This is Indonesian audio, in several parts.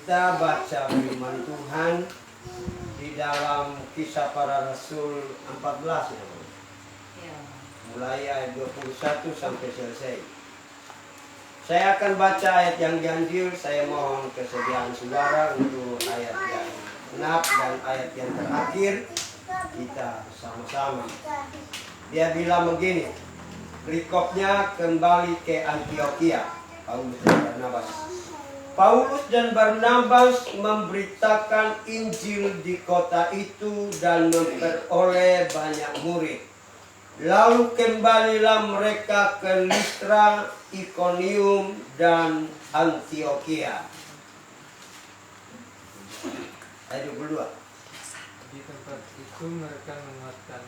Kita baca firman Tuhan di dalam Kisah Para Rasul 14 ya. Mulai ayat 21 sampai selesai. Saya akan baca ayat yang ganjil. Saya mohon kesediaan saudara untuk ayat yang genap dan ayat yang terakhir. Kita sama-sama. Dia bilang begini. Perikopnya kembali ke Antioquia. Paulus dan Barnabas. Paulus dan Barnabas memberitakan Injil di kota itu dan memperoleh banyak murid. Lalu kembalilah mereka ke Listra, Ikonium, dan Antioquia. Ayat 22. Di tempat itu mereka menguatkan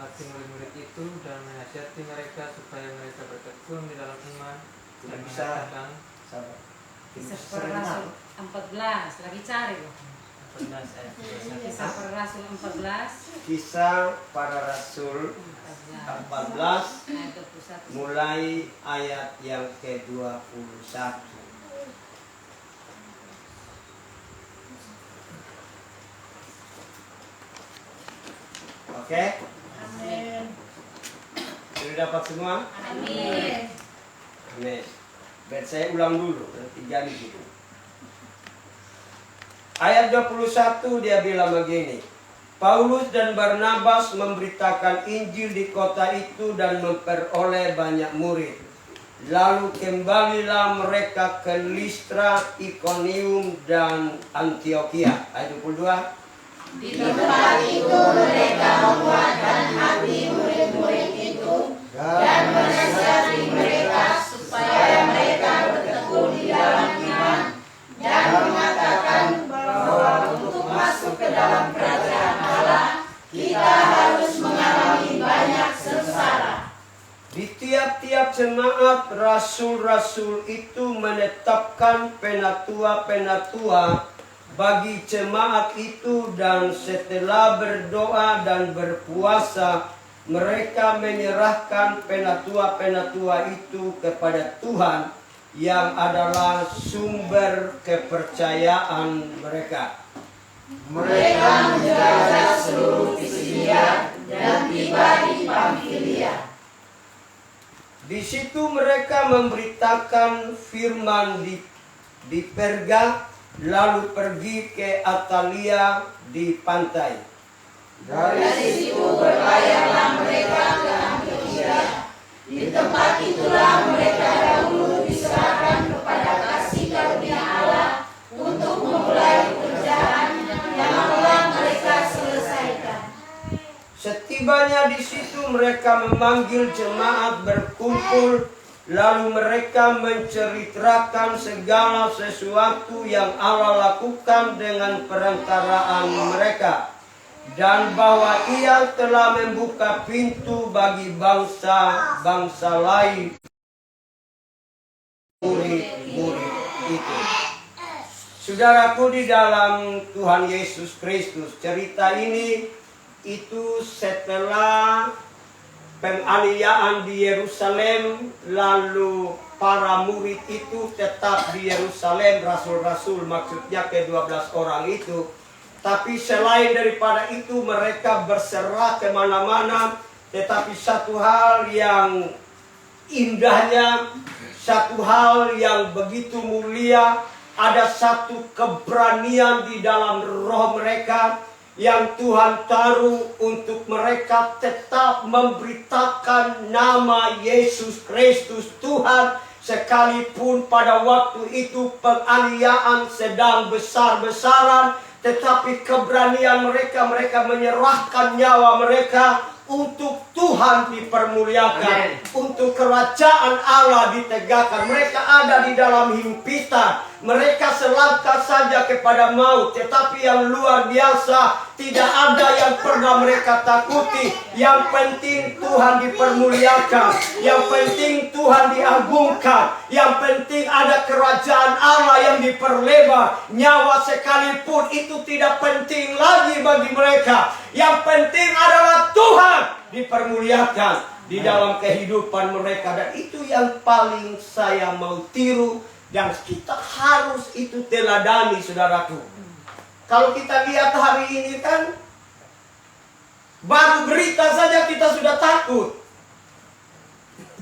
hati murid-murid itu dan menasihati mereka supaya mereka bertekun di dalam iman dan mengatakan Sabar. Kisah Para Rasul 14, lagi cari loh. 14 ayat 21. Kisah Para Rasul 14 Kisah Para Rasul 14 ayat 21. mulai ayat yang ke-21. Oke? Amin. Sudah dapat semua? Amin. Amin. Biar saya ulang dulu, nanti jadi gitu. Ayat 21 dia bilang begini. Paulus dan Barnabas memberitakan Injil di kota itu dan memperoleh banyak murid. Lalu kembalilah mereka ke Listra, Ikonium, dan Antioquia. Ayat 22. Di tempat itu mereka menguatkan hati murid-murid itu dan menasihati mereka supaya mereka bertekun di dalam iman dan mengatakan bahwa untuk masuk ke dalam kerajaan Allah kita harus mengalami banyak sengsara. Di tiap-tiap jemaat rasul-rasul itu menetapkan penatua-penatua bagi jemaat itu, dan setelah berdoa dan berpuasa mereka menyerahkan penatua-penatua itu kepada Tuhan yang adalah sumber kepercayaan mereka. Mereka menjelajah seluruh Pisidia dan tiba di Pamfilia. Di situ mereka memberitakan firman di Perga, lalu pergi ke Atalia di pantai. Dari situ berlayarlah mereka ke Antioquia. Di tempat itulah mereka dahulu diserahkan kepada kasih karunia Allah untuk memulai pekerjaan yang telah mereka selesaikan. Setibanya di situ mereka memanggil jemaat berkumpul, lalu mereka menceritakan segala sesuatu yang Allah lakukan dengan perantaraan mereka, dan bahwa Ia telah membuka pintu bagi bangsa-bangsa lain murid-murid itu. Saudaraku di dalam Tuhan Yesus Kristus, cerita ini itu setelah penganiayaan di Yerusalem, lalu para murid itu tetap di Yerusalem, rasul-rasul maksudnya ke-12 orang itu. Tapi selain daripada itu mereka berserak kemana-mana. Tetapi satu hal yang indahnya, satu hal yang begitu mulia, ada satu keberanian di dalam roh mereka yang Tuhan taruh untuk mereka tetap memberitakan nama Yesus Kristus Tuhan, sekalipun pada waktu itu penganiayaan sedang besar-besaran, tetapi keberanian mereka menyerahkan nyawa mereka untuk Tuhan dipermuliakan, untuk kerajaan Allah ditegakkan. Mereka ada di dalam himpitan, mereka selangkah saja kepada maut, tetapi yang luar biasa, tidak ada yang pernah mereka takuti. Yang penting Tuhan dipermuliakan, yang penting Tuhan diagungkan, yang penting ada kerajaan Allah yang diperlebar. Nyawa sekalipun itu tidak penting lagi bagi mereka. Yang penting adalah Tuhan dipermuliakan di dalam kehidupan mereka. Dan itu yang paling saya mau tiru Dan kita harus itu teladani, saudaraku. Kalau kita lihat hari ini kan, baru berita saja kita sudah takut.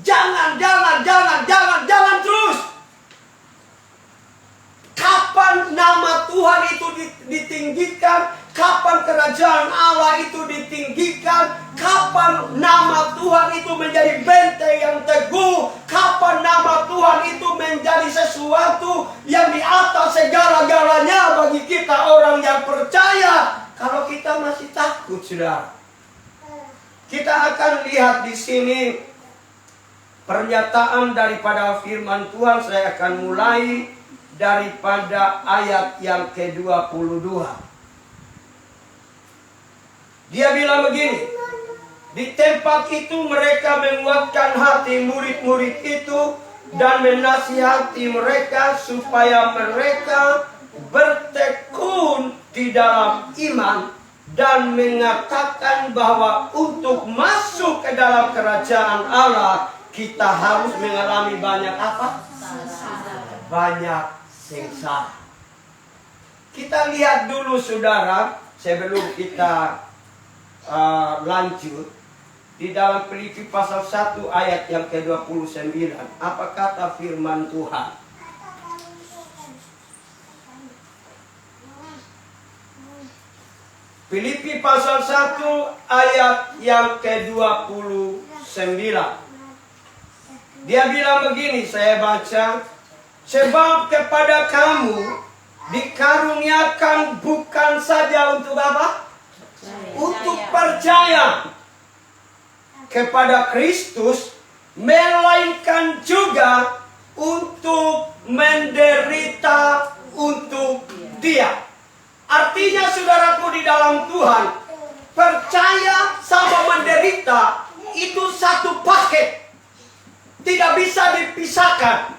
Jangan terus. Kapan nama Tuhan itu ditinggikan? Kapan kerajaan Allah itu ditinggikan? Kapan nama Tuhan itu menjadi benteng yang teguh? Kapan nama Tuhan itu menjadi sesuatu yang di atas segala-galanya bagi kita orang yang percaya? Kalau kita masih takut, saudara. Kita akan lihat di sini pernyataan daripada firman Tuhan. Saya akan mulai daripada ayat yang ke-22. Dia bilang begini, di tempat itu mereka menguatkan hati murid-murid itu dan menasihati mereka supaya mereka bertekun di dalam iman dan mengatakan bahwa untuk masuk ke dalam kerajaan Allah kita harus mengalami banyak apa? Banyak sengsara. Kita lihat dulu, saudara, sebelum kita lanjut, di dalam Filipi pasal 1 ayat yang ke-29, apa kata firman Tuhan? Filipi pasal 1 ayat yang ke-29. Dia bilang begini, saya baca, sebab kepada kamu dikaruniakan bukan saja untuk apa? Untuk percaya kepada Kristus, melainkan juga untuk menderita untuk Dia. Artinya, saudaraku di dalam Tuhan, percaya sama menderita itu satu paket, tidak bisa dipisahkan.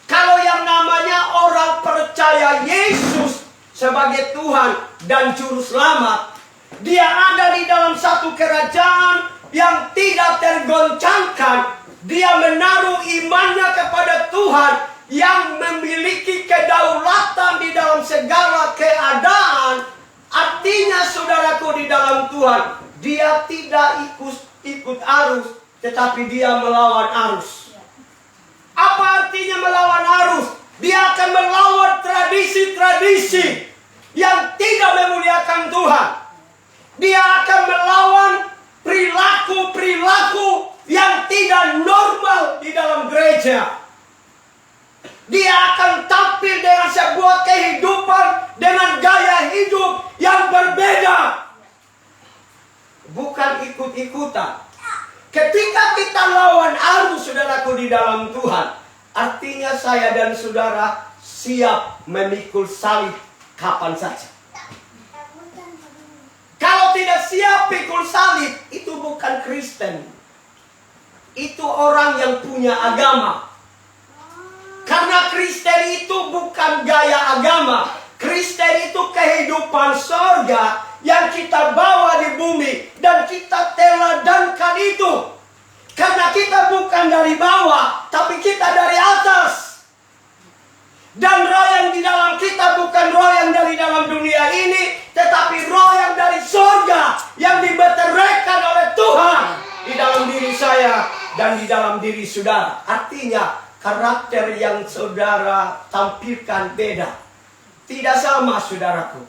Kalau yang namanya orang percaya Yesus sebagai Tuhan dan Juru Selamat, dia ada di dalam satu kerajaan yang tidak tergoncangkan. Dia menaruh imannya kepada Tuhan yang memiliki kedaulatan di dalam segala keadaan. Artinya, saudaraku di dalam Tuhan, dia tidak ikut arus, tetapi dia melawan arus. Apa artinya melawan arus? Dia akan melawan tradisi-tradisi yang tidak memuliakan Tuhan. Dia akan melawan perilaku-perilaku yang tidak normal di dalam gereja. Dia akan tampil dengan sebuah kehidupan, dengan gaya hidup yang berbeda. Bukan ikut-ikutan. Ketika kita lawan arus, saudaraku di dalam Tuhan, artinya saya dan saudara siap memikul salib kapan saja. Kalau tidak siap pikul salib, itu bukan Kristen. Itu orang yang punya agama. Karena Kristen itu bukan gaya agama. Kristen itu kehidupan sorga yang kita bawa di bumi. Dan kita teladankan itu. Karena kita bukan dari bawah, tapi kita dari atas. Dan roh yang di dalam kita bukan roh yang dari dalam dunia ini, tetapi roh yang dari sorga, yang dimeteraikan oleh Tuhan di dalam diri saya dan di dalam diri saudara. Artinya, karakter yang saudara tampilkan beda. Tidak sama, saudaraku.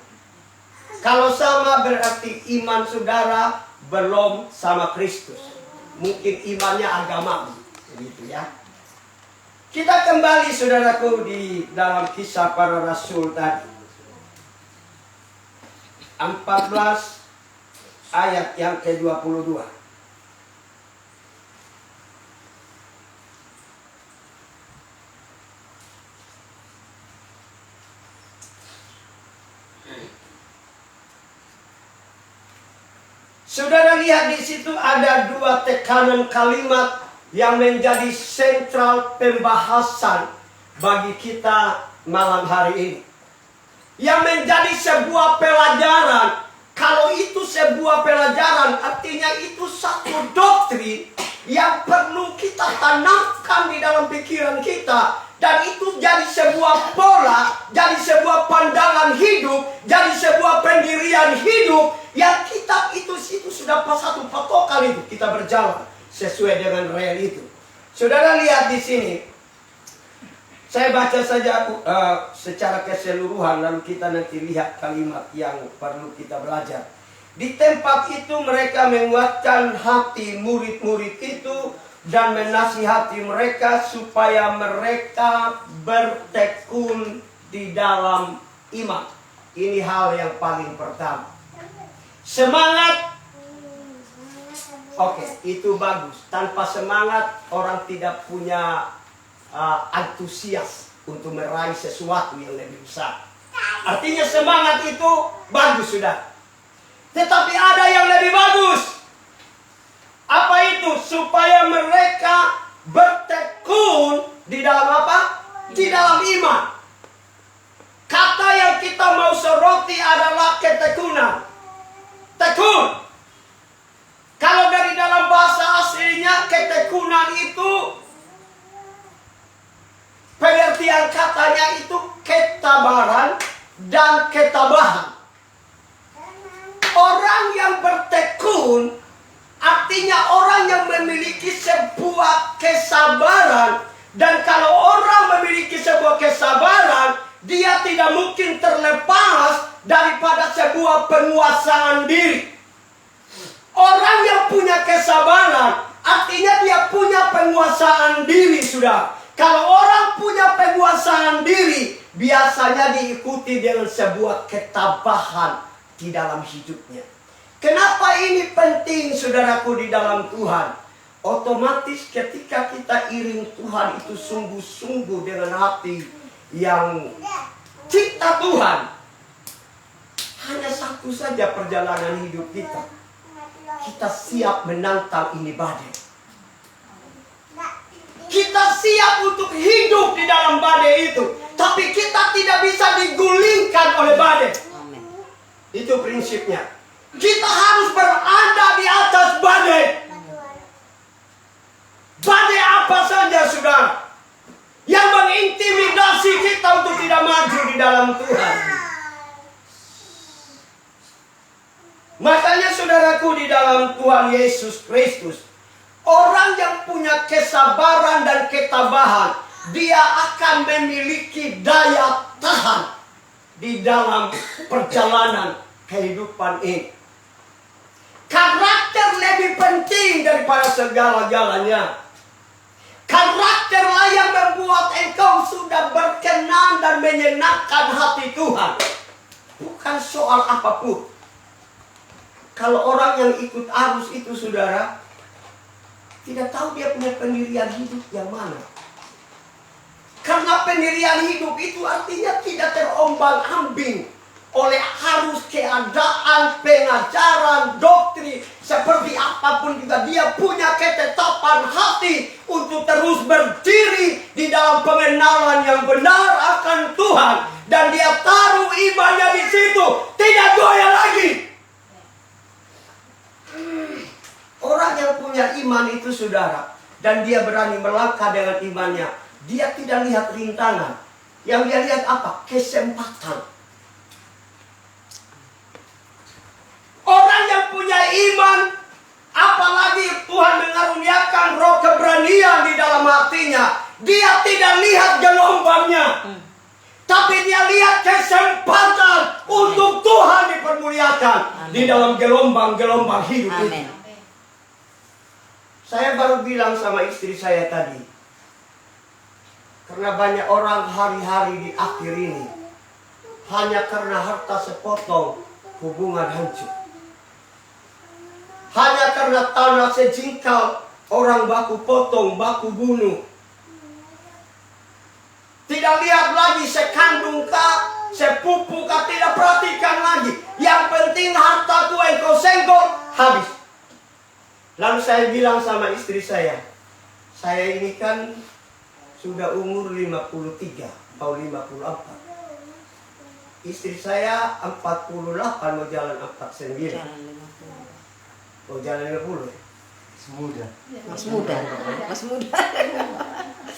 Kalau sama berarti iman saudara belum sama Kristus. Mungkin imannya agama, begitu ya. Kita kembali, saudaraku, di dalam Kisah Para Rasul tadi. 14 ayat yang ke-22. Saudara lihat di situ ada dua tekanan kalimat yang menjadi sentral pembahasan bagi kita malam hari ini. Yang menjadi sebuah pelajaran. Kalau itu sebuah pelajaran, artinya itu satu doktrin yang perlu kita kita tanamkan di dalam pikiran kita, dan itu jadi sebuah pola, jadi sebuah pandangan hidup, jadi sebuah pendirian hidup, yang kitab itu sudah satu patokan itu, kita berjalan sesuai dengan real itu. Saudara lihat di sini, saya baca saja secara keseluruhan, lalu kita nanti lihat kalimat yang perlu kita belajar. Di tempat itu mereka menguatkan hati murid-murid itu dan menasihati mereka supaya mereka bertekun di dalam iman. Ini hal yang paling pertama. Semangat, oke, itu bagus. Tanpa semangat orang tidak punya antusias untuk meraih sesuatu yang lebih besar. Artinya semangat itu bagus sudah. Tetapi ada yang lebih bagus. Apa itu? Supaya mereka bertekun di dalam apa? Di dalam iman. Kata yang kita mau soroti adalah ketekunan. Tekun. Kalau dari dalam bahasa aslinya ketekunan itu, pengertian katanya itu ketabaran dan ketabahan. Orang yang bertekun artinya orang yang memiliki sebuah kesabaran. Dan kalau orang memiliki sebuah kesabaran, dia tidak mungkin terlepas daripada sebuah penguasaan diri. Orang yang punya kesabaran artinya dia punya penguasaan diri, sudah. Kalau orang punya penguasaan diri, biasanya diikuti dengan sebuah ketabahan di dalam hidupnya. Kenapa ini penting, saudaraku, di dalam Tuhan? Otomatis ketika kita iring Tuhan itu sungguh-sungguh dengan hati yang cinta Tuhan, hanya satu saja perjalanan hidup kita. Kita siap menantang ini badai. Kita siap untuk hidup di dalam badai itu, tapi kita tidak bisa digulingkan oleh badai. Itu prinsipnya. Kita harus berada di atas badai. Badai apa saja, saudara, yang mengintimidasi kita untuk tidak maju di dalam Tuhan. Makanya saudaraku, di dalam Tuhan Yesus Kristus, orang yang punya kesabaran dan ketabahan, dia akan memiliki daya tahan di dalam perjalanan kehidupan ini. Karakter lebih penting daripada segala-galanya. Karakterlah yang membuat engkau sudah berkenan dan menyenangkan hati Tuhan. Bukan soal apapun. Kalau orang yang ikut arus itu, saudara, tidak tahu dia punya pendirian hidup yang mana. Karena pendirian hidup itu artinya tidak terombang-ambing oleh arus keadaan, pengajaran, doktrin, seperti apapun juga. Dia punya ketetapan hati untuk terus berdiri di dalam pengenalan yang benar akan Tuhan, dan dia taruh imannya di situ, tidak goyah lagi. Orang yang punya iman itu, saudara, dan dia berani melangkah dengan imannya, dia tidak lihat rintangan. Yang dia lihat apa? Kesempatan. Orang yang punya iman, apalagi Tuhan mengaruniakan roh keberanian di dalam hatinya, dia tidak lihat gelombangnya, tapi dia lihat kesempatan untuk Tuhan dipermuliakan di dalam gelombang-gelombang hidup ini. Saya baru bilang sama istri saya tadi, karena banyak orang hari-hari di akhir ini hanya karena harta sepotong hubungan hancur. Hanya karena tanah sejengkal orang baku potong, baku bunuh. Tidak lihat lagi sekandung kah, sepupu kah, tidak perhatikan lagi. Yang penting hartaku engkau senggol, habis. Lalu saya bilang sama istri saya ini kan sudah umur 53, mau 54. Istri saya 48, mau jalan 49. Oh, jalan 50. Mas muda.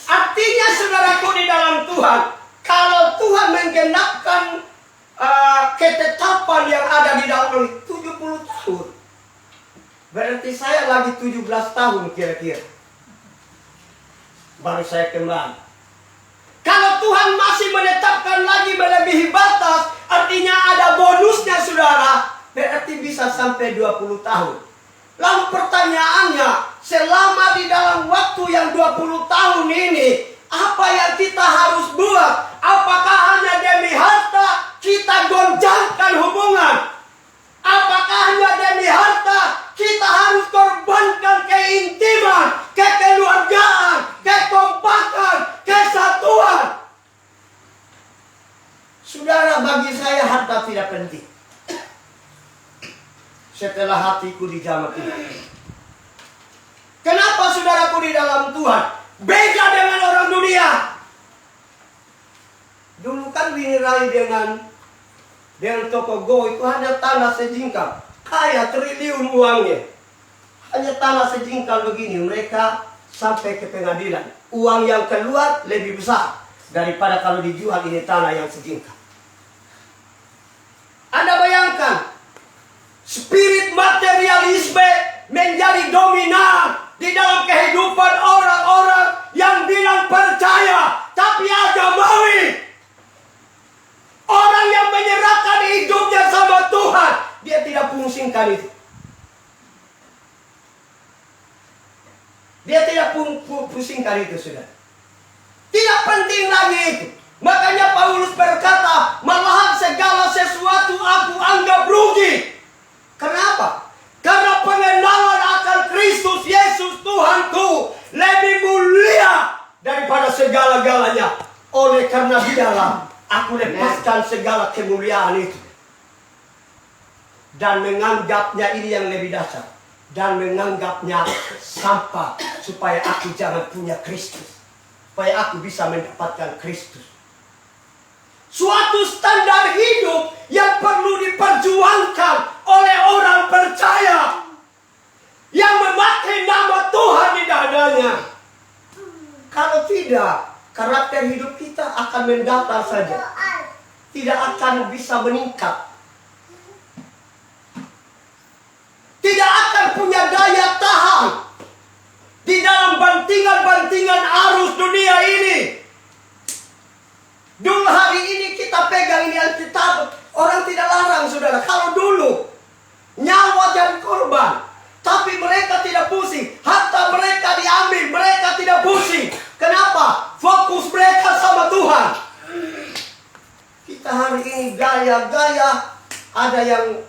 Artinya saudaraku di dalam Tuhan, kalau Tuhan menggenapkan ketetapan yang ada di dalam ini 70 tahun, berarti saya lagi 17 tahun kira-kira baru saya kembali. Kalau Tuhan masih menetapkan lagi melebihi batas, artinya ada bonusnya saudara, berarti bisa sampai 20 tahun. Lalu pertanyaannya, selama di dalam waktu yang 20 tahun ini, apa yang kita harus buat? Apakah hanya demi harta kita gonjangkan hubungan? Apakah hanya demi harta kita harus korbankan keintiman, kekeluargaan, kekompakan, kesatuan? Saudara, bagi saya harta tidak penting. Setelah hatiku dijamah Tuhan. Kenapa saudaraku di dalam Tuhan beda dengan orang dunia? Dulu kan Winirai dengan toko Go itu hanya tanah sejengkal, kaya triliun uangnya. Hanya tanah sejengkal begini, mereka sampai ke pengadilan. Uang yang keluar lebih besar daripada kalau dijual ini tanah yang sejengkal. Anda bayangkan, spirit materialisme menjadi dominan di dalam kehidupan orang-orang yang bilang percaya tapi agamawi. Orang yang menyerahkan hidupnya sama Tuhan, dia tidak pusingkan itu. Dia tidak pusingkan itu, sudah. Tidak penting lagi itu. Makanya Paulus berkata, malahan segala sesuatu aku anggap rugi. Kenapa? Karena pengenalan akan Kristus Yesus Tuhanku lebih mulia daripada segala-galanya. Oleh karena dialah aku lepaskan segala kemuliaan itu. Dan menganggapnya ini yang lebih dasar. Dan menganggapnya sampah. Supaya aku jangan punya Kristus. Supaya aku bisa mendapatkan Kristus. Suatu standar hidup yang perlu diperjuangkan oleh orang percaya. Yang memakai nama Tuhan di dadanya. Kalau tidak, karakter hidup kita akan mendatar saja. Tidak akan bisa meningkat. Tidak akan punya daya tahan di dalam bantingan-bantingan arus dunia ini. Dulu hari ini kita pegang ini Alkitab, orang tidak larang saudara. Kalau dulu nyawa jadi korban, tapi mereka tidak pusing. Harta mereka diambil, mereka tidak pusing. Kenapa? Fokus mereka sama Tuhan. Kita hari ini gaya-gaya, ada yang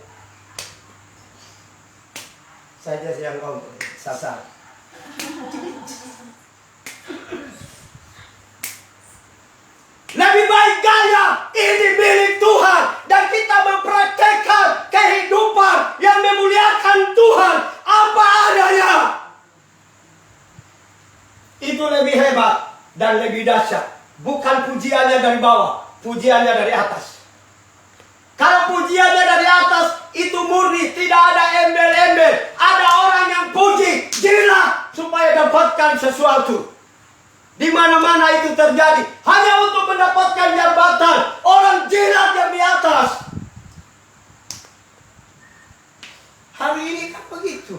saja yang ngomong sasar. Lebih baik gaya ini milik Tuhan dan kita mempraktekkan kehidupan yang memuliakan Tuhan apa adanya. Itu lebih hebat dan lebih dahsyat. Bukan pujiannya dari bawah, pujiannya dari atas. Kalau pujiannya dari atas itu murni, tidak ada embel-embel. Ada orang yang puji gila supaya dapatkan sesuatu. Di mana-mana itu terjadi hanya untuk mendapatkan jabatan. Orang jilat yang di atas. Hari ini kan begitu.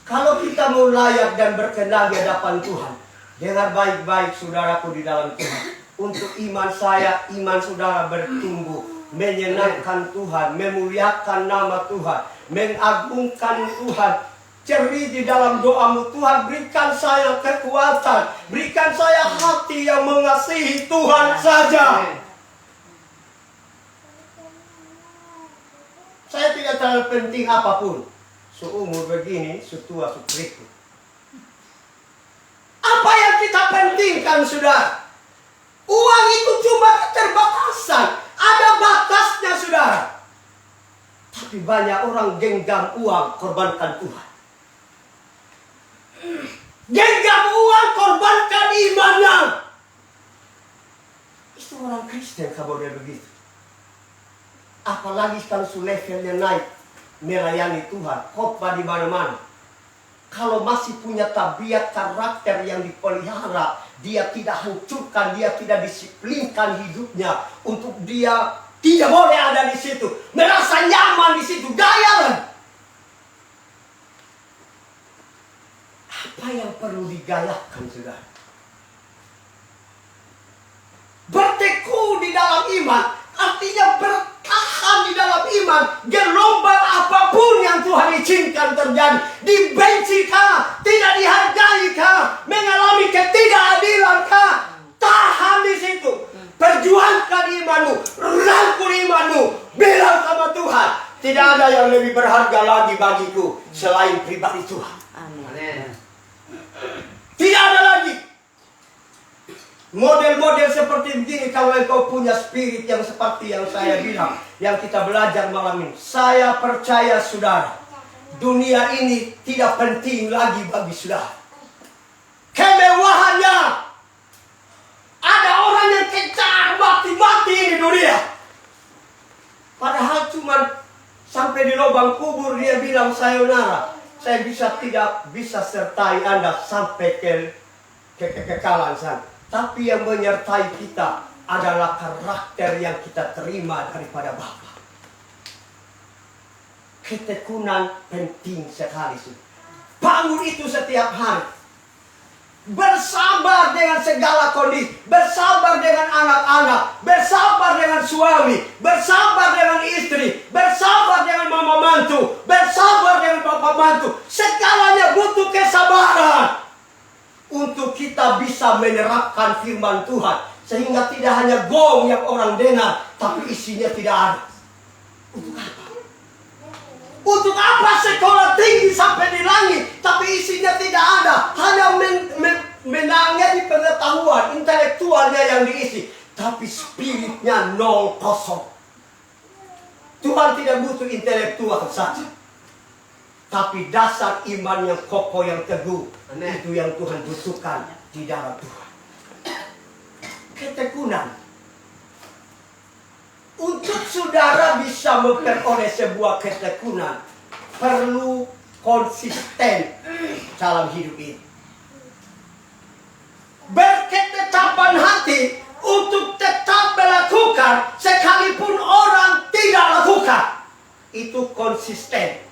Kalau kita mau layak dan berkenan di hadapan Tuhan, dengar baik-baik saudaraku di dalam Tuhan. Untuk iman saya, iman saudara bertumbuh, menyenangkan Tuhan, memuliakan nama Tuhan, mengagungkan Tuhan. Ceri di dalam doamu, Tuhan berikan saya kekuatan, berikan saya hati yang mengasihi Tuhan saja. Saya tidak terlalu penting apapun, seumur begini, setua, seperti. Apa yang kita pentingkan, saudara? Uang itu cuma keterbatasan, ada batasnya, saudara. Tapi banyak orang genggam uang, korbankan Tuhan. Genggam uang, korbankan imannya. Itu orang Kristen kalau dia begitu. Apalagi kalau levelnya naik, melayani Tuhan, khotbah di mana-mana. kalau masih punya tabiat karakter yang dipelihara, dia tidak hancurkan, dia tidak disiplinkan hidupnya untuk dia tidak boleh ada di situ, merasa nyaman di situ, gaya. Apa yang perlu digayakan, saudara? Berteguh di dalam iman, artinya bertahan di dalam iman. Gelombang apapun yang Tuhan izinkan terjadi, dibenci kah, tidak dihargai kah, mengalami ketidakadilan kah, tahan di situ. Perjuangkan imanmu, rangkul imanmu, bilang sama Tuhan, tidak ada yang lebih berharga lagi bagiku selain pribadi Tuhan. Amin. Tidak ada lagi. Model-model seperti begini, kalau engkau punya spirit yang seperti yang saya bilang, yang kita belajar malam ini, saya percaya saudara, dunia ini tidak penting lagi bagi saudara. Kemewahannya, ada orang yang kejar mati-mati di dunia, padahal cuma sampai di lubang kubur dia bilang, sayonara, saya tidak bisa sertai Anda sampai ke kekekalan sana. Tapi yang menyertai kita adalah karakter yang kita terima daripada Bapa. Ketekunan penting sekali. Bangun itu setiap hari. Bersabar dengan segala kondisi. Bersabar dengan anak-anak. Bersabar dengan suami. Bersabar dengan istri. Bersabar dengan mama mantu. Bersabar dengan bapak mantu. Segalanya butuh kesabaran. Untuk kita bisa menerapkan firman Tuhan. Sehingga tidak hanya gong yang orang dengar, tapi isinya tidak ada. Untuk apa? Untuk apa sekolah tinggi sampai di langit, tapi isinya tidak ada. Hanya menangnya di pengetahuan, intelektualnya yang diisi. Tapi spiritnya nol, kosong. Tuhan tidak butuh intelektual saja. Tapi dasar iman yang kokoh, yang teguh, itu yang Tuhan butuhkan di dalam Tuhan. Ketekunan. Untuk saudara bisa memperoleh sebuah ketekunan, perlu konsisten dalam hidup ini. Berketetapan hati untuk tetap melakukan sekalipun orang tidak lakukan. Itu konsisten.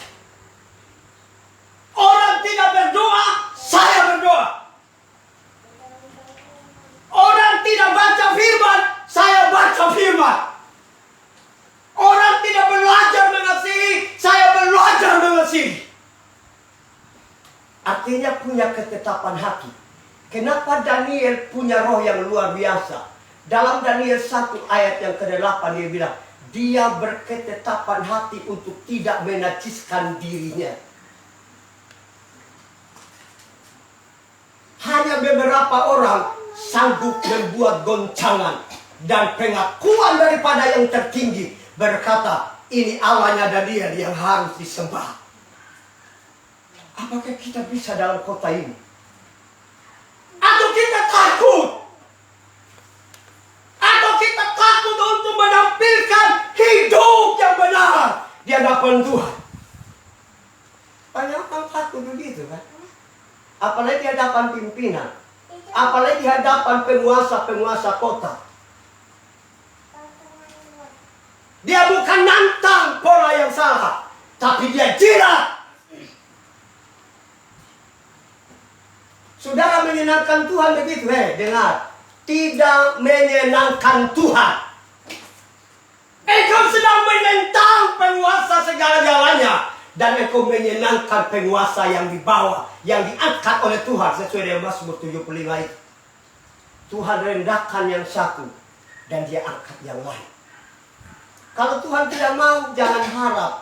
Orang tidak berdoa, saya berdoa. Orang tidak baca firman, saya baca firman. Orang tidak belajar mengasihi, saya belajar mengasihi. Artinya punya ketetapan hati. Kenapa Daniel punya roh yang luar biasa? Dalam Daniel 1 ayat yang ke-8 dia bilang, dia berketetapan hati untuk tidak menajiskan dirinya. Hanya beberapa orang sanggup membuat goncangan dan pengakuan daripada yang tertinggi berkata, ini Allahnya Daniel yang harus disembah. Apakah kita bisa dalam kota ini? Atau kita takut? Atau kita takut untuk menampilkan hidup yang benar di hadapan Tuhan? Banyak orang takut begitu kan? Apalagi di hadapan pimpinan, apalagi di hadapan penguasa-penguasa kota. Dia bukan nantang pola yang salah, tapi dia jilat. Saudara menyenangkan Tuhan begitu, dengar. Tidak menyenangkan Tuhan. Engkau sedang menentang penguasa segala-galanya. Dan engkau menyenangkan penguasa yang dibawa, yang diangkat oleh Tuhan sesuai dengan Mazmur 75 itu. Tuhan rendahkan yang satu dan dia angkat yang lain. Kalau Tuhan tidak mau, jangan harap.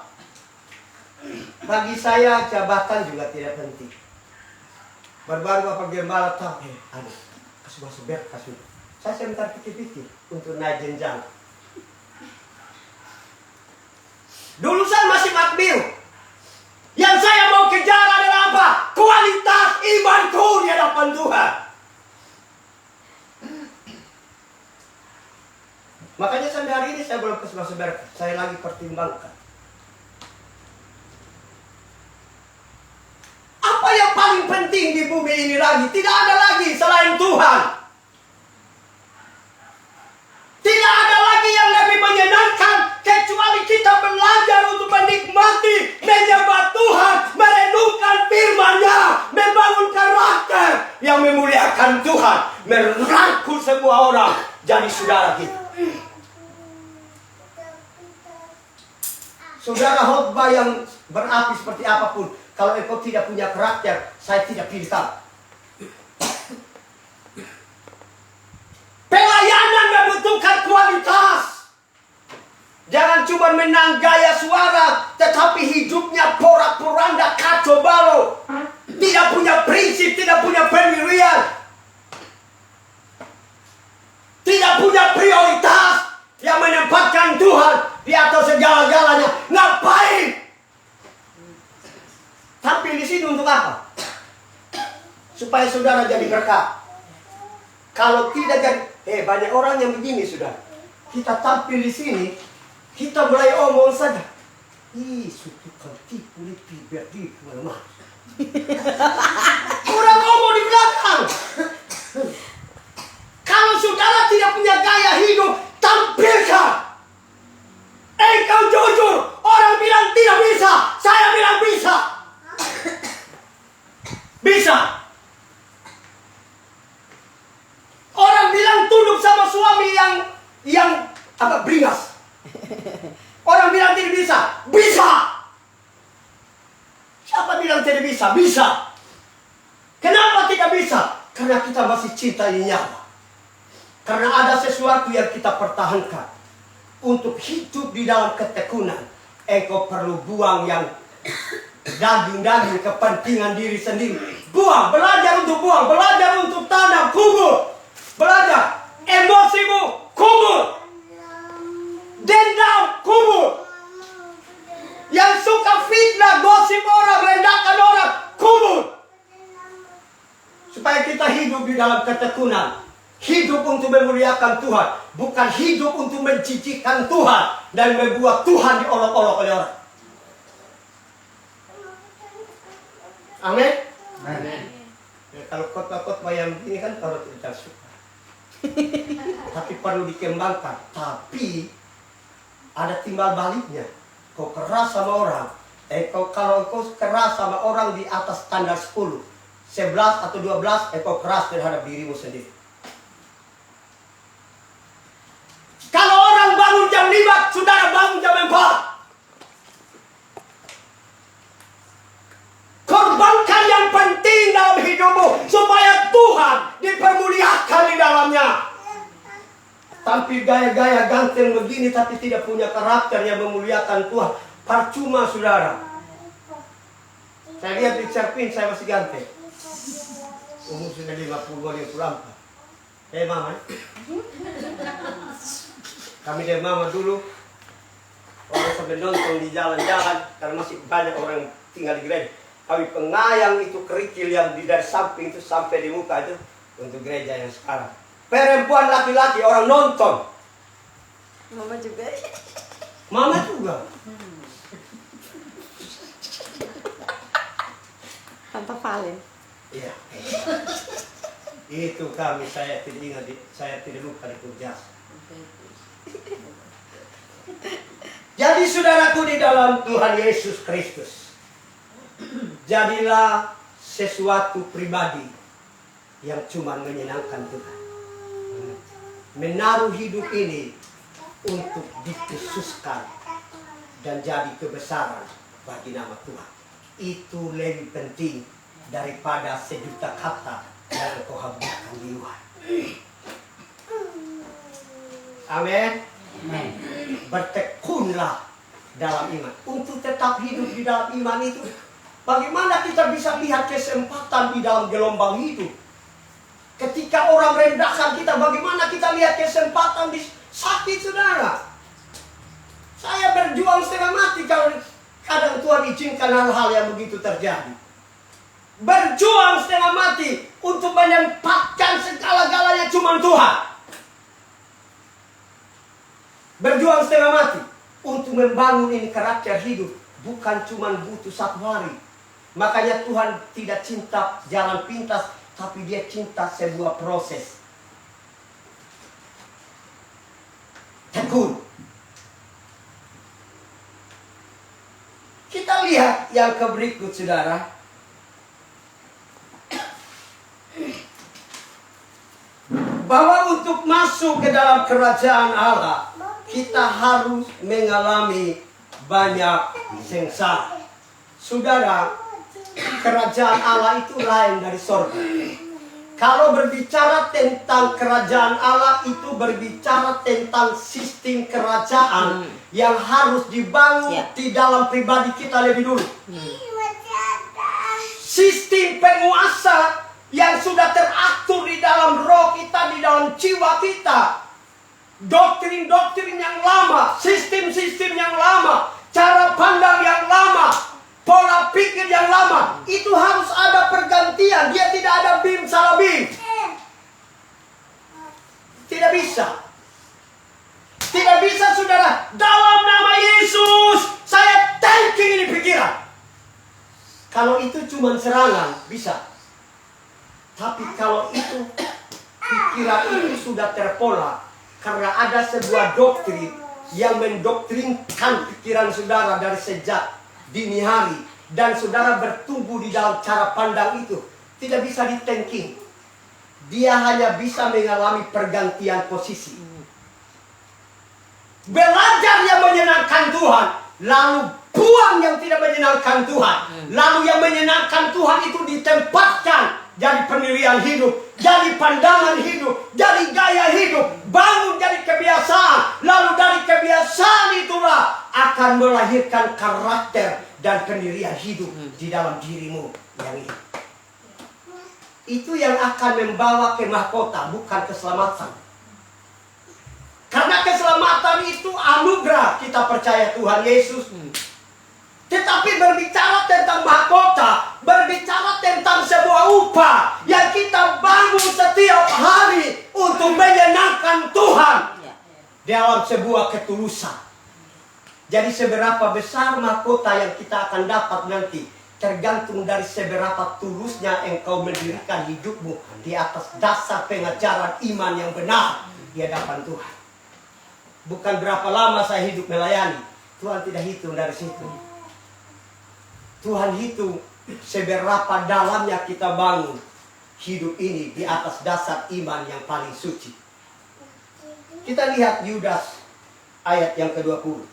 Bagi saya jabatan juga tidak penting. Baru-baru Bapak Gembala tahu, aduh, kasih masuk berkas. Saya sebentar pikir-pikir untuk naik jenjang. Dulu saya masih makmur. Yang saya mau kejar adalah apa? Kualitas imanku di hadapan Tuhan. Makanya sampai hari ini saya belum kasih berkas. Saya lagi pertimbangkan. Apa yang paling penting di bumi ini lagi. Tidak ada lagi selain Tuhan. Tidak ada lagi yang lebih menyenangkan kecuali kita belajar untuk menikmati, menyembah Tuhan, merenungkan firman-Nya, membangun karakter yang memuliakan Tuhan, merangkul semua orang jadi saudara kita. Saudara, khotbah yang berapi seperti apapun, kalau engkau tidak punya karakter, saya tidak pilih kamu. Pelayanan membutuhkan kualitas. Jangan cuma menang gaya suara, tetapi hidupnya porak-poranda, kacau balau. Tidak punya prinsip, tidak punya pendirian. Tidak punya prioritas yang menempatkan Tuhan di atas segala-galanya. Ngapain? Tampil di sini untuk apa? Supaya saudara jadi berkat. Kalau tidak jadi, banyak orang yang begini sudah. Kita tampil di sini, kita mulai omong saja. Suatu tipu lipi biar tipu lemah. Kurang ngomong di belakang. Kalau saudara tidak punya gaya hidup, tampilkan. Engkau jujur. Orang bilang tidak bisa, saya bilang bisa. Bisa. Orang bilang tunduk sama suami yang agak beringas. Orang bilang tidak bisa. Bisa. Siapa bilang tidak bisa? Bisa. Kenapa tidak bisa? Karena kita masih cinta nyawa. Karena ada sesuatu yang kita pertahankan. Untuk hidup di dalam ketekunan, engkau perlu buang yang daging-daging kepentingan diri sendiri. Buang, belajar untuk buang, belajar untuk tanam, kubur. Belajar, emosimu kubur, dendam kubur, yang suka fitnah, gosip orang, rendahkan orang kubur. Supaya kita hidup di dalam ketekunan, hidup untuk memuliakan Tuhan, bukan hidup untuk menjijikkan Tuhan dan membuat Tuhan diolok-olok oleh orang. Amin. Amin. Ya, kalau khotbah yang begini kan kalau tidak suka. Tapi perlu dikembangkan. Tapi ada timbal baliknya. Kau keras sama orang. Kalau kau keras sama orang di atas standar 10, 11 atau 12, kau keras terhadap dirimu sendiri. Kalau orang bangun jam 5, saudara bangun jam 4. Korbankan yang penting dalam hidupmu supaya Tuhan dipermuliakan di dalamnya. Tampil gaya-gaya ganteng begini tapi tidak punya karakter yang memuliakan Tuhan, percuma saudara. Saya lihat di cermin saya masih ganteng. Umur sudah 50-54. Mama. Kami dari mama dulu orang sampai nonton di jalan-jalan karena masih banyak orang tinggal di gereja. Kami pengayang itu kerikil yang dari samping itu sampai di muka itu untuk gereja yang sekarang. Perempuan laki-laki orang nonton. Mama juga. Mama juga. Tante Valen. Iya. Itu kami, saya tidak ingat, saya tidak lupa di Kurjas. Jadi saudaraku di dalam Tuhan Yesus Kristus, jadilah sesuatu pribadi yang cuma menyenangkan Tuhan. Menaruh hidup ini untuk dikhususkan dan jadi kebesaran bagi nama Tuhan. Itu lebih penting daripada sejuta kata yang kau habiskan di luar. Amin. Bertekunlah dalam iman. Untuk tetap hidup di dalam iman itu, bagaimana kita bisa lihat kesempatan di dalam gelombang hidup? Ketika orang rendahkan kita, bagaimana kita lihat kesempatan di sakit saudara? Saya berjuang setengah mati kalau kadang Tuhan izinkan hal-hal yang begitu terjadi. Berjuang setengah mati untuk menempatkan segala-galanya cuma Tuhan. Berjuang setengah mati untuk membangun ini karakter hidup. Bukan cuma butuh 1 hari. Makanya Tuhan tidak cinta jalan pintas, tapi Dia cinta sebuah proses. Tekun. Kita lihat yang berikut, saudara. Bahwa untuk masuk ke dalam kerajaan Allah, kita harus mengalami banyak sengsara. Saudara, kerajaan Allah itu lain dari sorga. Kalau berbicara tentang kerajaan Allah, itu berbicara tentang sistem kerajaan yang harus dibangun di dalam pribadi kita lebih dulu. Sistem penguasa yang sudah teratur di dalam roh kita, di dalam jiwa kita. Doktrin-doktrin yang lama, sistem-sistem yang lama, cara pandang yang lama, pola pikir yang lama, itu harus ada pergantian. Dia tidak ada bim salah bim. Tidak bisa. Tidak bisa, saudara. Dalam nama Yesus, saya tanking ini pikiran. Kalau itu cuma serangan, bisa. Tapi kalau itu pikiran itu sudah terpola karena ada sebuah doktrin yang mendoktrinkan pikiran saudara dari sejak dini hari, dan saudara bertumbuh di dalam cara pandang itu, tidak bisa di-tanking. Dia hanya bisa mengalami pergantian posisi. Belajar yang menyenangkan Tuhan, lalu buang yang tidak menyenangkan Tuhan. Lalu yang menyenangkan Tuhan itu ditempatkan jadi pendirian hidup, jadi pandangan hidup, jadi gaya hidup, bangun jadi kebiasaan. Lalu dari kebiasaan itulah akan melahirkan karakter dan pendirian hidup di dalam dirimu yang ini. Itu yang akan membawa ke mahkota, bukan keselamatan. Karena keselamatan itu anugerah, kita percaya Tuhan Yesus. Tetapi berbicara tentang mahkota, berbicara tentang sebuah upah yang kita bangun setiap hari untuk menyenangkan Tuhan dalam sebuah ketulusan. Jadi seberapa besar mahkota yang kita akan dapat nanti tergantung dari seberapa tulusnya engkau mendirikan hidupmu di atas dasar pengajaran iman yang benar di hadapan Tuhan. Bukan berapa lama saya hidup melayani, Tuhan tidak hitung dari situ. Tuhan hitung seberapa dalamnya kita bangun hidup ini di atas dasar iman yang paling suci. Kita lihat Yudas ayat yang ke-20.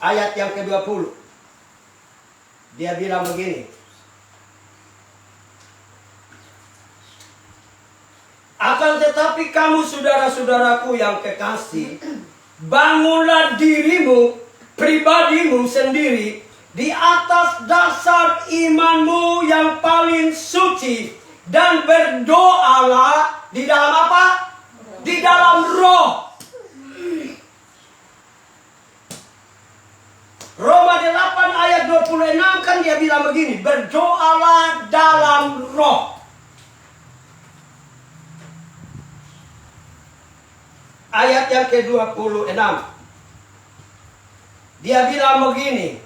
Ayat yang ke-20. Dia bilang begini. Akan tetapi kamu saudara-saudaraku yang kekasih, bangunlah dirimu, pribadimu sendiri di atas dasar imanmu yang paling suci, dan berdoalah di dalam apa? Di dalam roh. Roma 8 ayat 26 kan dia bilang begini, berdoalah dalam roh. Ayat yang ke-26. Dia bilang begini,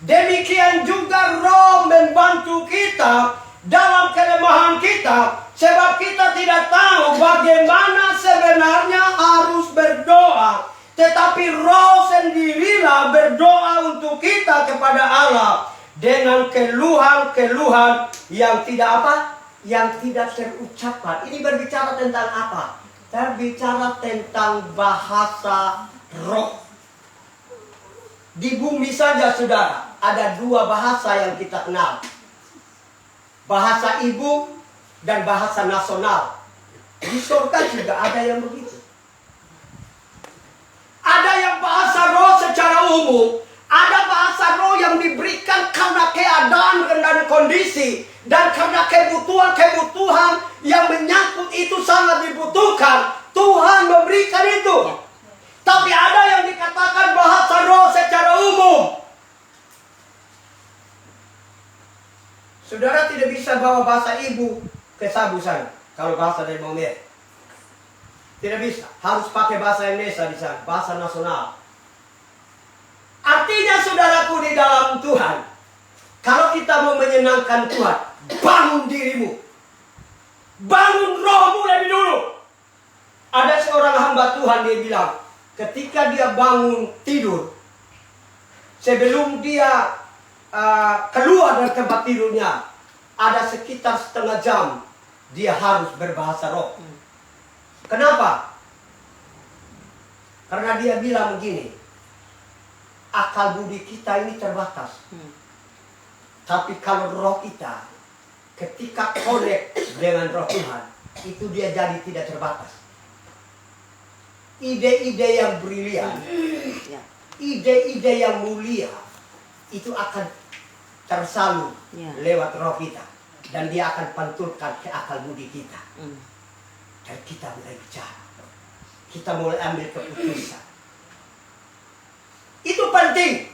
demikian juga roh membantu kita dalam kelemahan kita, sebab kita tidak tahu bagaimana sebenarnya harus berdoa. Tetapi roh sendirilah berdoa untuk kita kepada Allah dengan keluhan-keluhan yang tidak apa? Yang tidak terucapkan. Ini berbicara tentang apa? Berbicara tentang bahasa roh. Di bumi saja, saudara, ada dua bahasa yang kita kenal. Bahasa ibu dan bahasa nasional. Di surga juga ada yang begitu. Ada yang bahasa roh secara umum, ada bahasa roh yang diberikan karena keadaan dan kondisi, dan karena kebutuhan-kebutuhan yang menyangkut itu sangat dibutuhkan. Tuhan memberikan itu. Tapi ada yang dikatakan bahasa roh secara umum. Saudara tidak bisa bawa bahasa ibu ke sabu sana, kalau bahasa dari Maumere. Tidak bisa, harus pakai bahasa Indonesia di sana, bahasa nasional. Artinya saudaraku di dalam Tuhan, kalau kita mau menyenangkan Tuhan, bangun dirimu. Bangun rohmu lebih dulu. Ada seorang hamba Tuhan, dia bilang, ketika dia bangun tidur, sebelum dia keluar dari tempat tidurnya, ada sekitar setengah jam dia harus berbahasa roh. Kenapa? Karena dia bilang begini, akal budi kita ini terbatas. Tapi kalau roh kita, ketika connect dengan roh Tuhan, itu dia jadi tidak terbatas. Ide-ide yang brilian, ide-ide yang mulia, itu akan tersalur lewat roh kita. Dan dia akan pantulkan ke akal budi kita. Dan kita mulai bicara. Kita mulai ambil keputusan. Itu penting.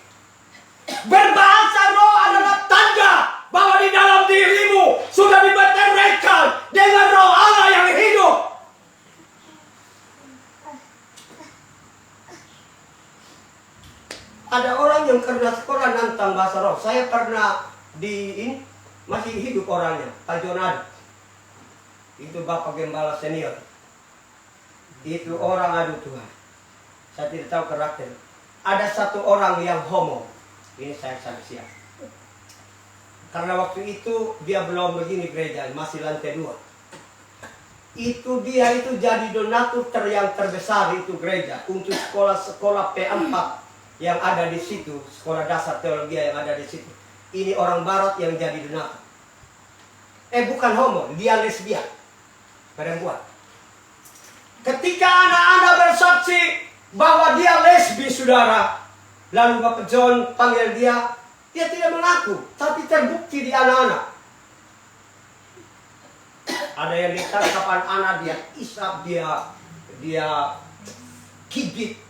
Berbahasa roh adalah tanda bahwa di dalam dirimu sudah dimeteraikan dengan roh Allah yang hidup. Ada orang yang karena sekolah tentang bahasa roh. Saya pernah masih hidup orangnya, Pak Jonad. Itu Bapak Gembala senior. Itu orang, aduh Tuhan, saya tidak tahu karakter. Ada satu orang yang homo. Ini saya saksikan. Karena waktu itu dia belum begini gereja, masih lantai 2. Itu dia itu jadi donatur yang terbesar itu gereja untuk sekolah-sekolah P4 yang ada di situ, sekolah dasar teologi yang ada di situ. Ini orang barat yang jadi donatur. Bukan homo, dia lesbian. Perempuan. Ketika anak-anak bersaksi bahwa dia lesbi, saudara, lalu Bapak John panggil dia tidak mengaku, tapi terbukti di anak-anak. Ada yang ditangkap anak, dia isap, dia kibit.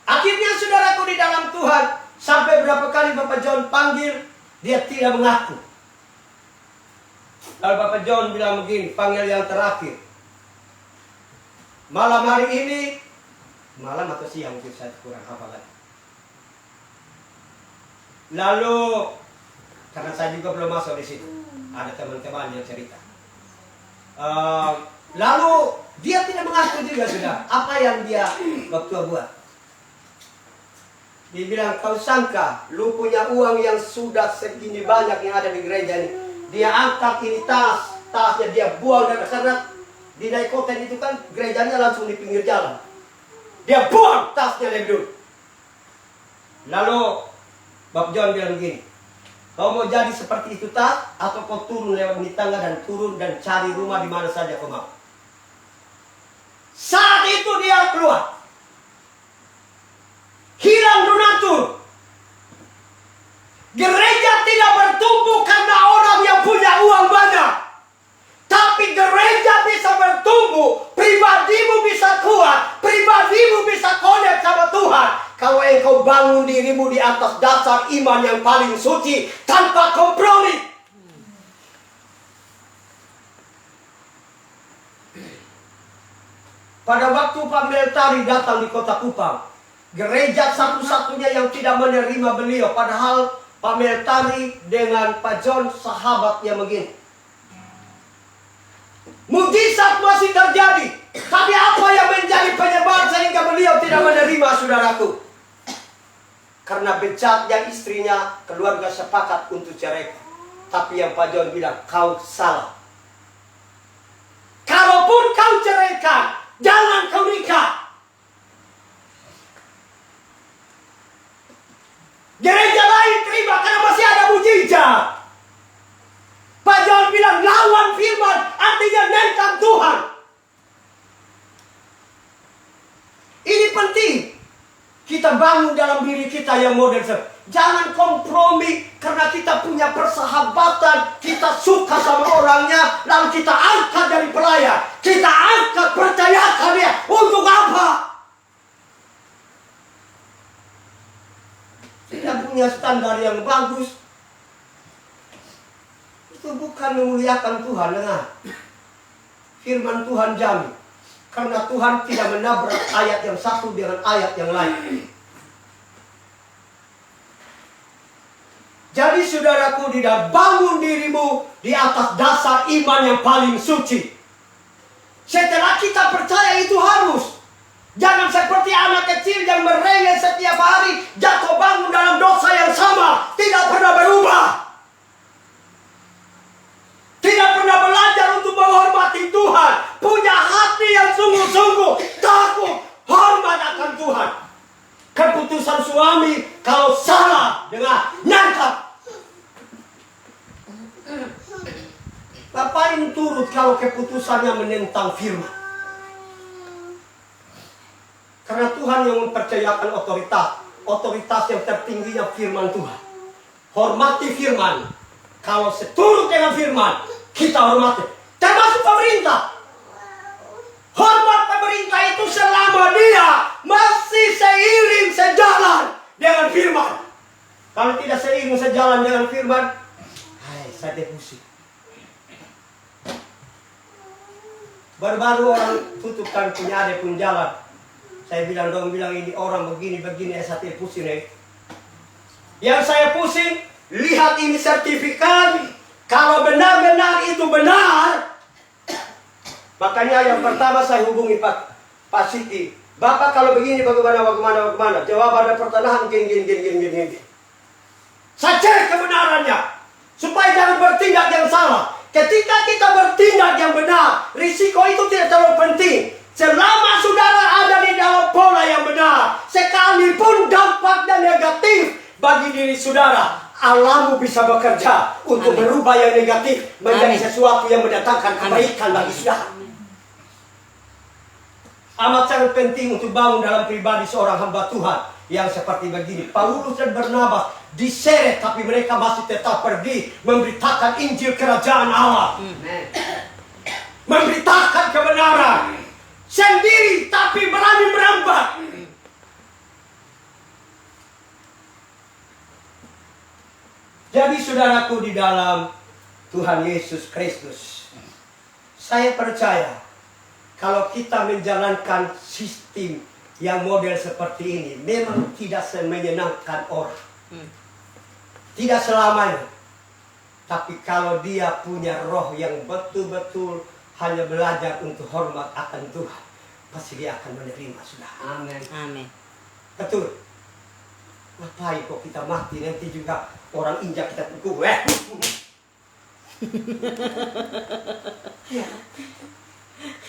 Akhirnya saudaraku di dalam Tuhan, sampai berapa kali Bapak John panggil, dia tidak mengaku. Lalu Bapak John bilang begini, panggil yang terakhir. Malam hari ini, malam atau siang mungkin saya kurang hafal lagi. Lalu, karena saya juga belum masuk di situ, ada teman-teman yang cerita. Lalu dia tidak mengaku juga sudah apa yang dia waktu buat. Dia bilang, kau sangka lu punya uang yang sudah segini banyak yang ada di gereja ini. Dia angkat ini tasnya dia buang dari karena di Daikoten itu kan gerejanya langsung di pinggir jalan. Dia buang tasnya lebih dulu. Lalu Bapak John bilang begini, kau mau jadi seperti itu tas atau kau turun lewat di tangga dan turun dan cari rumah di mana saja kau mau. Saat itu dia keluar. Hilang donatur. Gereja tidak bertumbuh karena orang yang punya uang banyak. Tapi gereja bisa bertumbuh, pribadimu bisa kuat, pribadimu bisa connect sama Tuhan. Kalau engkau bangun dirimu di atas dasar iman yang paling suci, tanpa kompromi. Pada waktu Pak Meltari datang di kota Kupang, gereja satu-satunya yang tidak menerima beliau, padahal Pak Meltari dengan Pak John sahabat yang begini. Mujizat masih terjadi, tapi apa yang menjadi penyebab sehingga beliau tidak menerima, saudaraku? Karena bejatnya istrinya, keluarga sepakat untuk cerai. Tapi yang Pak John bilang, kau salah. Kalaupun kau ceraikan, jangan kau nikah. Gereja lain terima karena masih ada mujizat. Pak John bilang lawan firman, artinya nentang Tuhan. Ini penting. Kita bangun dalam diri kita yang modern. Jangan kompromi karena kita punya persahabatan, kita suka sama orangnya, lalu kita angkat dari pelayan. Kita angkat, percayakan dia. Untuk apa? Kita punya standar yang bagus. Itu bukan memuliakan Tuhan. Dengar. firman Tuhan jamin. Karena Tuhan tidak menabrak ayat yang satu dengan ayat yang lain. Jadi saudaraku, tidak bangun dirimu di atas dasar iman yang paling suci. Setelah kita percaya itu harus. Jangan seperti anak kecil yang merengek setiap hari, jatuh bangun dalam dosa yang sama, tidak pernah berubah. Tidak pernah belajar untuk menghormati Tuhan, punya hati yang sungguh-sungguh takut, hormat akan Tuhan. Keputusan suami kalau salah dengan nyangka. Ngapain turut kalau keputusannya menentang firman? Karena Tuhan yang mempercayakan otoritas yang tertingginya firman Tuhan. Hormati firman. Kalau seturut dengan firman, kita hormati. Termasuk pemerintah. Hormat pemerintah itu selama dia masih seiring sejalan dengan firman. Kalau tidak seiring sejalan dengan firman, saya pusing. Baru-baru orang tutupkan punya ada pun jalan. Saya bilang ini orang begini, saya pusing. Yang saya pusing, lihat ini sertifikat. Kalau benar-benar itu benar, makanya yang pertama saya hubungi Pak Siti. Bapak kalau begini bagaimana? Jawabannya pertanyaan gini. Saya cek kebenarannya, supaya jangan bertindak yang salah. Ketika kita bertindak yang benar, risiko itu tidak terlalu penting. Selama saudara ada di dalam pola yang benar, sekalipun dampaknya negatif bagi diri saudara, Allahmu bisa bekerja untuk merubah yang negatif menjadi sesuatu yang mendatangkan kebaikan bagi saudara. Amat sangat penting untuk bangun dalam pribadi seorang hamba Tuhan yang seperti begini. Paulus dan Barnabas diseret, tapi mereka masih tetap pergi memberitakan Injil Kerajaan Allah. Memberitakan kebenaran sendiri, tapi berani merambat. Jadi saudaraku di dalam Tuhan Yesus Kristus, saya percaya kalau kita menjalankan sistem yang model seperti ini, memang tidak semenyenangkan orang. Tidak selamanya. Tapi kalau dia punya roh yang betul-betul hanya belajar untuk hormat akan Tuhan, pasti dia akan menerima sudah. Amin. Betul. Ngapain kok kita mati nanti juga orang injak kita pukul.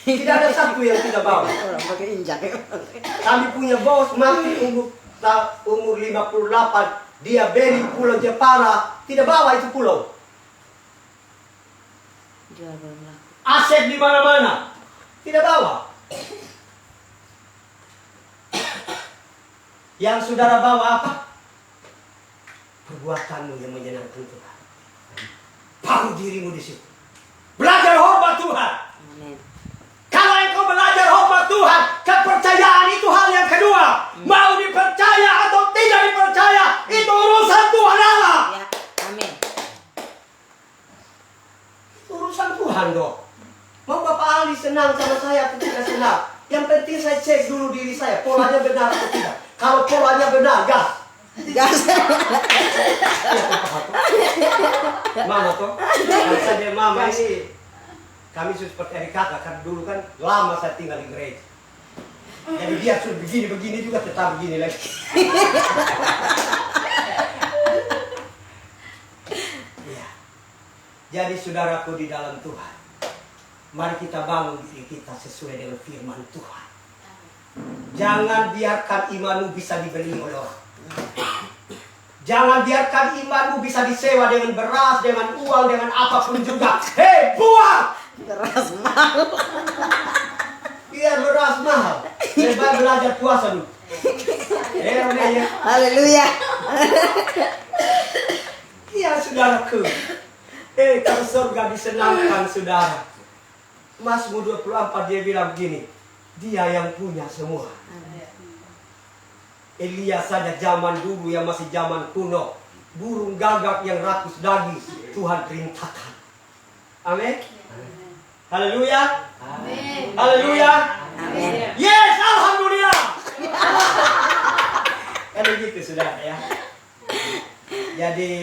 Tidak ada satu yang tidak bawa. Orang pakai injak. Kami punya bos mati umur 58. Dia beri pulau Jepara, tidak bawa itu pulau. Aset di mana-mana, tidak bawa. Yang saudara bawa apa? Perbuatanmu yang menyenangkan Tuhan. Bangun dirimu di situ. Belajar hormat Tuhan. Amin. Kalau engkau belajar hormat Tuhan, kepercayaan itu hal yang kedua. Mau dipercaya atau tidak dipercaya, itu urusan Tuhan Allah. Ya, amin. Urusan Tuhan dong. Mau Bapak Ali senang sama saya atau tidak senang, yang penting saya cek dulu diri saya, polanya benar atau tidak. Kalau polanya benar, gas. Mama toh, saja mama ini. Kami seperti adik kakak, kan dulu kan lama saya tinggal di gereja. Jadi dia sudah begini juga tetap begini lagi. Ya. Jadi saudaraku di dalam Tuhan, mari kita bangun diri kita sesuai dengan firman Tuhan. Jangan biarkan imanmu bisa dibeli oleh orang. Jangan biarkan imanmu bisa disewa dengan beras, dengan uang, dengan apapun juga. Hei, buang! Beras mahal. Biar beras mahal. Lebar belajar puasa dulu. Ya. Haleluya. Iya saudaraku. Kalau surga disenangkan saudara. Mazmur 24 dia bilang begini. Dia yang punya semua. Elia saja zaman dulu yang masih zaman kuno. Burung gagak yang rakus daging Tuhan perintahkan. Amin. Haleluya. Amin. Haleluya. Amin. Yes, alhamdulillah. Kan begitu sudah ya. Jadi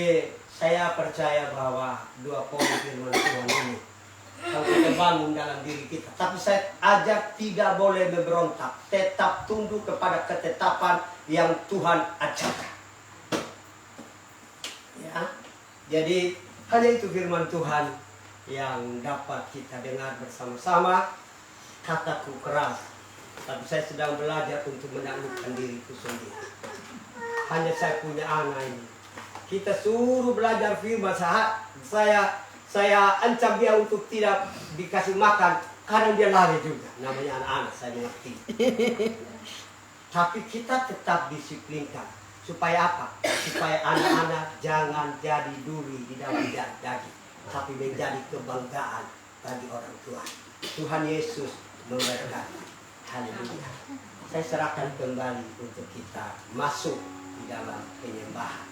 saya percaya bahwa dua poin firman Tuhan ini kalau kita bangun dalam diri kita. Tapi saya ajak tidak boleh memberontak. Tetap tunduk kepada ketetapan yang Tuhan ajarkan. Ya. Jadi hanya itu firman Tuhan yang dapat kita dengar bersama-sama. Kataku keras, tapi saya sedang belajar untuk menaklukkan diriku sendiri. Hanya saya punya anak ini. Kita suruh belajar firman, saya ancam dia untuk tidak dikasih makan. Kadang dia lari juga. Namanya anak-anak, saya mengerti. Tapi kita tetap disiplinkan. Supaya apa? Supaya anak-anak jangan jadi duri di dalam daging, tapi menjadi kebanggaan bagi orang tua. Tuhan Yesus memberkati. Haleluya. Saya serahkan kembali untuk kita masuk di dalam penyembahan.